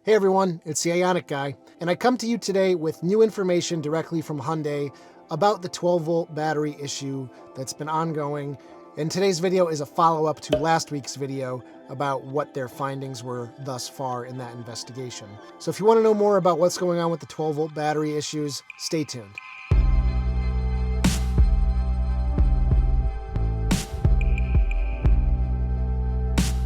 Hey everyone, it's the Ioniq guy, and I come to you today with new information directly from Hyundai about the 12-volt battery issue that's been ongoing, and today's video is a follow-up to last week's video about what their findings were thus far in that investigation. So if you want to know more about what's going on with the 12-volt battery issues, stay tuned.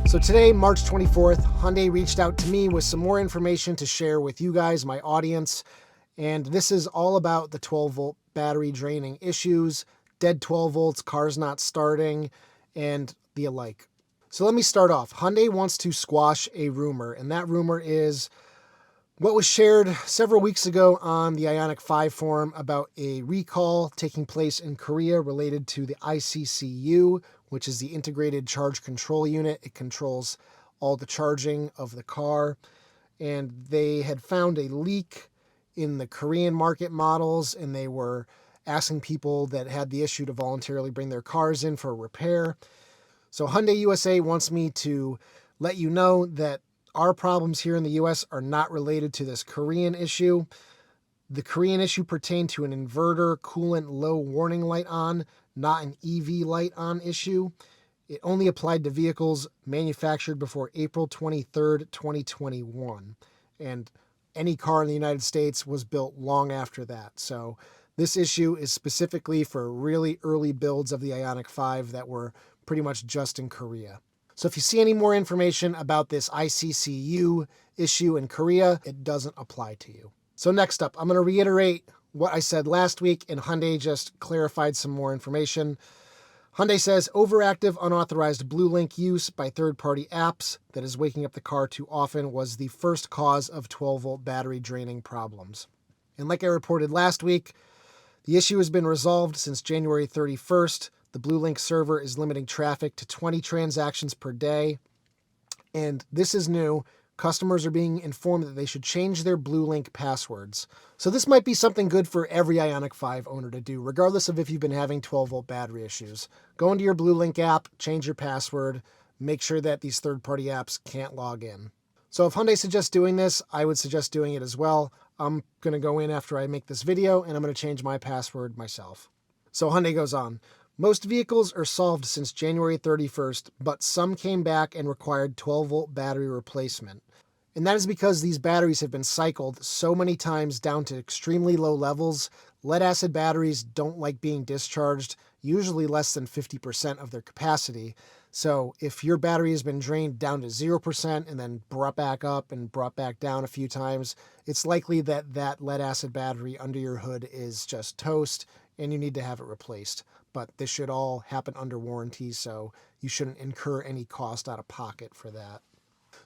So today, March 24th, Hyundai reached out to me with some more information to share with you guys, my audience. And this is all about the 12-volt battery draining issues, dead 12 volts, cars not starting, and the alike. So let me start off. Hyundai wants to squash a rumor, and that rumor is what was shared several weeks ago on the Ioniq 5 forum about a recall taking place in Korea related to the ICCU, which is the Integrated Charge Control Unit. It controls all the charging of the car. And they had found a leak in the Korean market models, and they were asking people that had the issue to voluntarily bring their cars in for repair. So Hyundai USA wants me to let you know that our problems here in the US are not related to this Korean issue. The Korean issue pertained to an inverter coolant low warning light on, not an EV light on issue. It only applied to vehicles manufactured before April 23rd, 2021. And any car in the United States was built long after that. So this issue is specifically for really early builds of the Ioniq 5 that were pretty much just in Korea. So if you see any more information about this ICCU issue in Korea, it doesn't apply to you. So next up, I'm going to reiterate what I said last week, and Hyundai just clarified some more information. Hyundai says overactive unauthorized BlueLink use by third-party apps that is waking up the car too often was the first cause of 12-volt battery draining problems. And like I reported last week, the issue has been resolved since January 31st. The BlueLink server is limiting traffic to 20 transactions per day. And this is new. Customers are being informed that they should change their BlueLink passwords. So this might be something good for every Ioniq 5 owner to do, regardless of if you've been having 12-volt battery issues. Go into your BlueLink app, change your password, make sure that these third-party apps can't log in. So if Hyundai suggests doing this, I would suggest doing it as well. I'm going to go in after I make this video, and I'm going to change my password myself. So Hyundai goes on. Most vehicles are solved since January 31st, but some came back and required 12-volt battery replacement. And that is because these batteries have been cycled so many times down to extremely low levels. Lead-acid batteries don't like being discharged, usually less than 50% of their capacity. So if your battery has been drained down to 0% and then brought back up and brought back down a few times, it's likely that that lead-acid battery under your hood is just toast and you need to have it replaced. But this should all happen under warranty, so you shouldn't incur any cost out of pocket for that.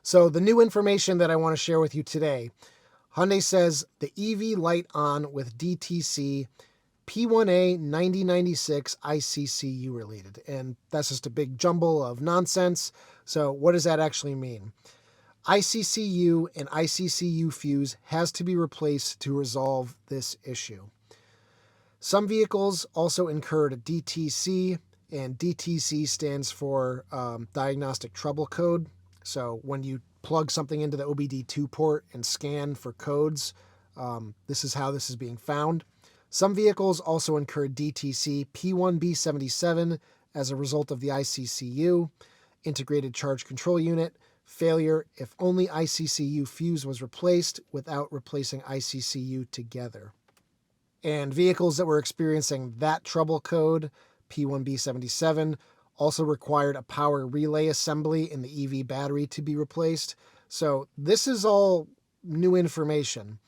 So the new information that I want to share with you today, Hyundai says the EV light on with DTC P1A 9096 ICCU related. And that's just a big jumble of nonsense. So what does that actually mean? ICCU and ICCU fuse has to be replaced to resolve this issue. Some vehicles also incurred DTC, and DTC stands for Diagnostic Trouble Code. So when you plug something into the OBD2 port and scan for codes, this is how this is being found. Some vehicles also incurred DTC P1B77 as a result of the ICCU, Integrated Charge Control Unit, failure if only ICCU fuse was replaced without replacing ICCU together. And vehicles that were experiencing that trouble code, P1B77, also required a power relay assembly in the EV battery to be replaced. So this is all new information.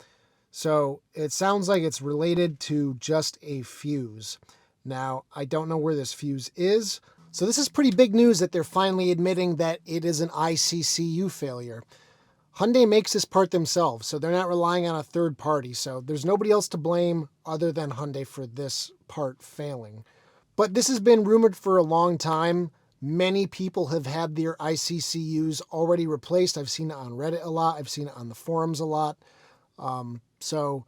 So it sounds like it's related to just a fuse. Now, I don't know where this fuse is. So this is pretty big news that they're finally admitting that it is an ICCU failure. Hyundai makes this part themselves, so they're not relying on a third party. So there's nobody else to blame other than Hyundai for this part failing. But this has been rumored for a long time. Many people have had their ICCUs already replaced. I've seen it on Reddit a lot. I've seen it on the forums a lot. So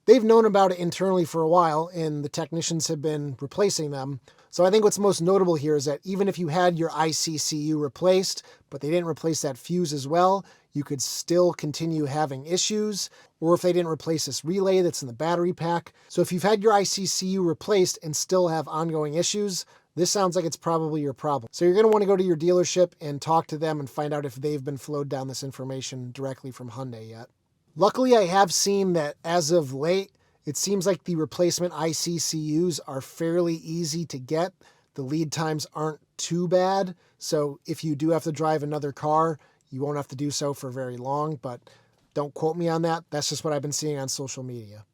they've known about it internally for a while, and the technicians have been replacing them. So I think what's most notable here is that even if you had your ICCU replaced, but they didn't replace that fuse as well, you could still continue having issues, or if they didn't replace this relay that's in the battery pack. So if you've had your ICCU replaced and still have ongoing issues, this sounds like it's probably your problem. So you're going to want to go to your dealership and talk to them and find out if they've been flowed down this information directly from Hyundai yet. Luckily, I have seen that as of late, it seems like the replacement ICCUs are fairly easy to get. The lead times aren't too bad. So if you do have to drive another car, you won't have to do so for very long, but don't quote me on that. That's just what I've been seeing on social media.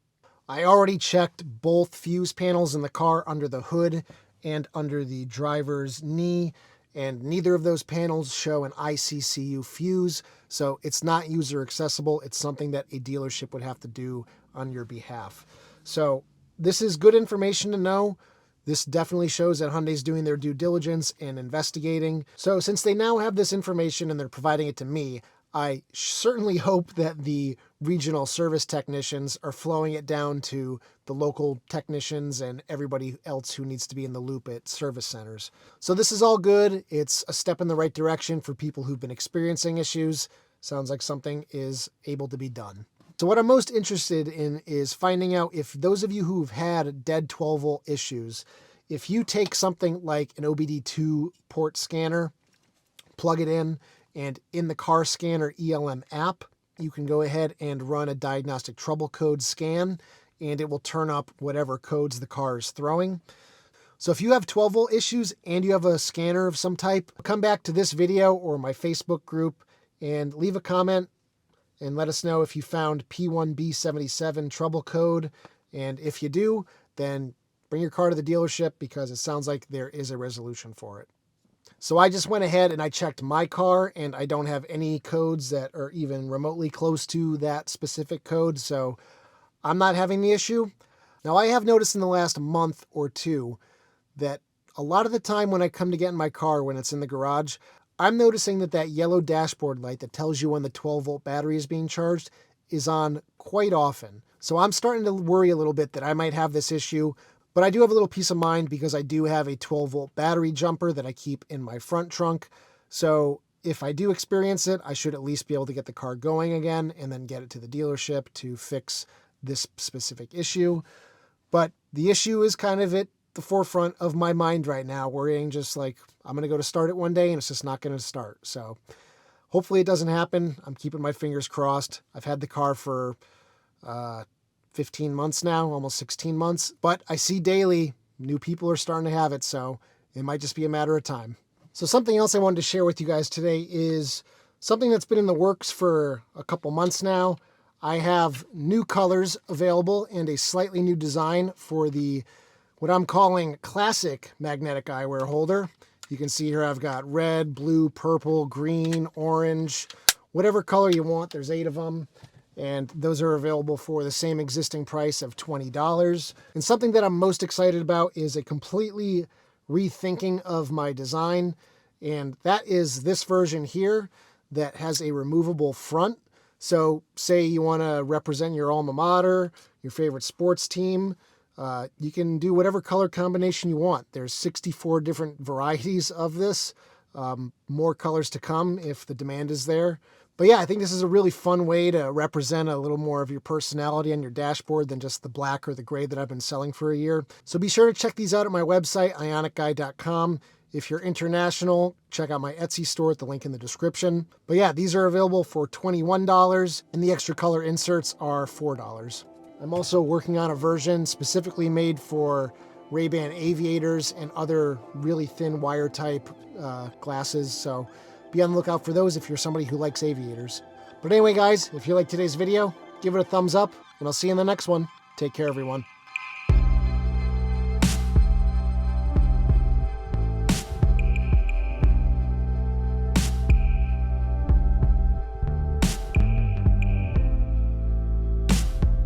I already checked both fuse panels in the car under the hood and under the driver's knee, and neither of those panels show an ICCU fuse, so it's not user accessible. It's something that a dealership would have to do on your behalf. So this is good information to know. This definitely shows that Hyundai's doing their due diligence and investigating. So since they now have this information and they're providing it to me, I certainly hope that the regional service technicians are flowing it down to the local technicians and everybody else who needs to be in the loop at service centers. So this is all good. It's a step in the right direction for people who've been experiencing issues. Sounds like something is able to be done. So what I'm most interested in is finding out if those of you who've had dead 12-volt issues, if you take something like an OBD2 port scanner, plug it in, and in the car scanner ELM app, you can go ahead and run a diagnostic trouble code scan, and it will turn up whatever codes the car is throwing. So if you have 12-volt issues and you have a scanner of some type, come back to this video or my Facebook group and leave a comment and let us know if you found P1B77 trouble code. And if you do, then bring your car to the dealership because it sounds like there is a resolution for it. So I just went ahead and I checked my car, and I don't have any codes that are even remotely close to that specific code, so I'm not having the issue. Now, I have noticed in the last month or two that a lot of the time when I come to get in my car, when it's in the garage, I'm noticing that that yellow dashboard light that tells you when the 12-volt battery is being charged is on quite often. So I'm starting to worry a little bit that I might have this issue. But I do have a little peace of mind because I do have a 12-volt battery jumper that I keep in my front trunk. So if I do experience it, I should at least be able to get the car going again and then get it to the dealership to fix this specific issue. But the issue is kind of at the forefront of my mind right now, worrying just like I'm going to go to start it one day and it's just not going to start. So hopefully it doesn't happen. I'm keeping my fingers crossed. I've had the car for 15 months now, almost 16 months, but I see daily new people are starting to have it, so it might just be a matter of time. So something else I wanted to share with you guys today is something that's been in the works for a couple months now. I have new colors available and a slightly new design for the what I'm calling classic magnetic eyewear holder. You can see here I've got red, blue, purple, green, orange, whatever color you want. There's 8 of them. And those are available for the same existing price of $20. And something that I'm most excited about is a completely rethinking of my design. And that is this version here that has a removable front. So say you want to represent your alma mater, your favorite sports team, you can do whatever color combination you want. There's 64 different varieties of this. More colors to come if the demand is there. But yeah, I think this is a really fun way to represent a little more of your personality on your dashboard than just the black or the gray that I've been selling for a year. So be sure to check these out at my website, ioniqguy.com. If you're international, check out my Etsy store at the link in the description. But yeah, these are available for $21, and the extra color inserts are $4. I'm also working on a version specifically made for Ray-Ban aviators and other really thin wire type glasses. So be on the lookout for those if you're somebody who likes aviators. But anyway, guys, if you like today's video, give it a thumbs up, and I'll see you in the next one. Take care, everyone.